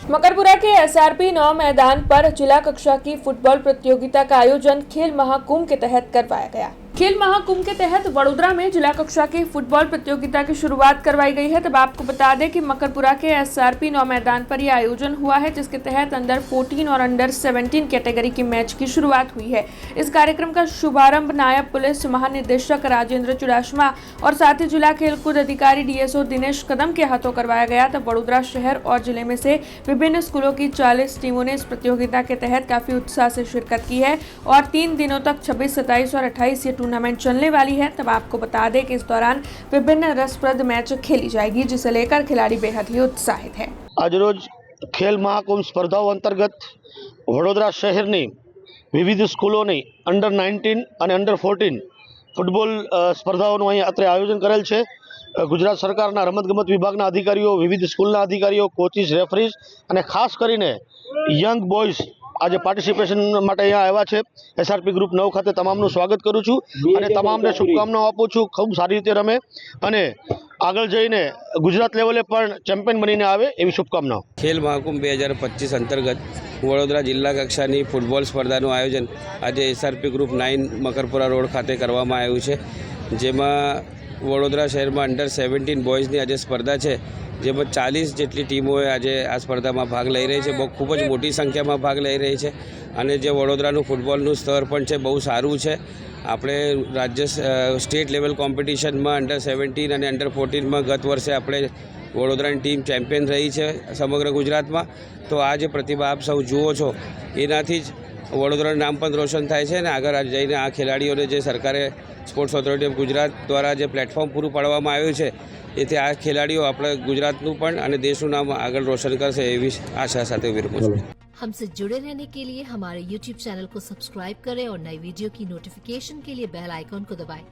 मकरपुरा के एसआरपी 9 मैदान पर जिला कक्षा की फुटबॉल प्रतियोगिता का आयोजन खेल महाकुंभ के तहत करवाया गया। खेल महाकुंभ के तहत वडोदरा में जिला कक्षा की फुटबॉल प्रतियोगिता की शुरुआत करवाई गई है। तब आपको बता दें कि मकरपुरा के एसआरपी 9 मैदान पर यह आयोजन हुआ है, जिसके तहत अंडर 14 और अंडर 17 कैटेगरी की मैच की शुरुआत हुई है। इस कार्यक्रम का शुभारंभ नायब पुलिस महानिदेशक राजेंद्र चुडासमा और साथ ही जिला खेलकूद अधिकारी डीएसओ दिनेश कदम के हाथों करवाया गया। तब वडोदरा शहर और जिले में से विभिन्न स्कूलों की 40 टीमों ने इस प्रतियोगिता के तहत काफी उत्साह से शिरकत की है और 3 दिनों तक 26, 27 और 28 ये टूर्नामेंट चलने वाली है। तब आपको बता दें कि इस दौरान विभिन्न रसप्रद मैच खेली जाएगी, जिसे लेकर खिलाड़ी बेहद ही उत्साहित है। आज रोज खेल महाकुंभ स्पर्धाओं अंतर्गत वडोदरा शहरनी विविध स्कूलोनी अंडर 19 અને અંડર 14 ફૂટબોલ સ્પર્ધાઓનું અહીં અત્રે આયોજન કરેલ છે। ગુજરાત સરકારના રમતગમત વિભાગના અધિકારીઓ, વિવિધ સ્કૂલના અધિકારીઓ, કોચિસ, રેફરીઝ અને ખાસ કરીને યંગ બોયઝ આજે પાર્ટિસિપેશન માટે અહીંયા આવ્યા છે। એસઆરપી ગ્રુપ 9 ખાતે તમામનું સ્વાગત કરું છું અને તમામને શુભકામનાઓ આપું છું। ખૂબ સારી રીતે રમે અને આગળ જઈને ગુજરાત લેવલે પણ ચેમ્પિયન બનીને આવે એવી શુભકામનાઓ। ખેલ મહાકુંભ 2025 અંતર્ગત વડોદરા જિલ્લા કક્ષાની ફૂટબોલ સ્પર્ધાનું આયોજન આજે એસઆરપી ગ્રુપ 9 મકરપુરા રોડ ખાતે કરવામાં આવ્યું છે, જેમાં વડોદરા શહેરમાં અંડર 17 બોયઝની આજે સ્પર્ધા છે, જેમાં 40 જેટલી ટીમોએ આજે આ સ્પર્ધામાં ભાગ લઈ રહી છે। બહુ ખૂબ જ મોટી સંખ્યામાં ભાગ લઈ રહી છે અને જે વડોદરાનું ફૂટબોલનું સ્તર પણ છે બહુ સારું છે। આપણે રાજ્ય સ્ટેટ લેવલ કોમ્પિટિશનમાં અંડર 17 અને અંડર 14માં ગત વર્ષે આપણે વડોદરાની ટીમ ચેમ્પિયન રહી છે સમગ્ર ગુજરાતમાં। તો આ જે પ્રતિભા આપ સૌ જુઓ છો એનાથી જ વડોદરાનું નામ પણ રોશન થાય છે અને આગળ જઈને આ ખેલાડીઓને જે સરકારે સ્પોર્ટ્સ ઓથોરિટી ઓફ ગુજરાત દ્વારા જે પ્લેટફોર્મ પૂરું પાડવામાં આવ્યું છે એથી આ ખેલાડીઓ આપણા ગુજરાતનું પણ અને દેશનું નામ આગળ રોશન કરશે એવી આશા સાથે વિરમું છું। हमसे जुड़े रहने के लिए हमारे YouTube चैनल को सब्सक्राइब करें और नई वीडियो की नोटिफिकेशन के लिए बेल आइकॉन को दबाएं।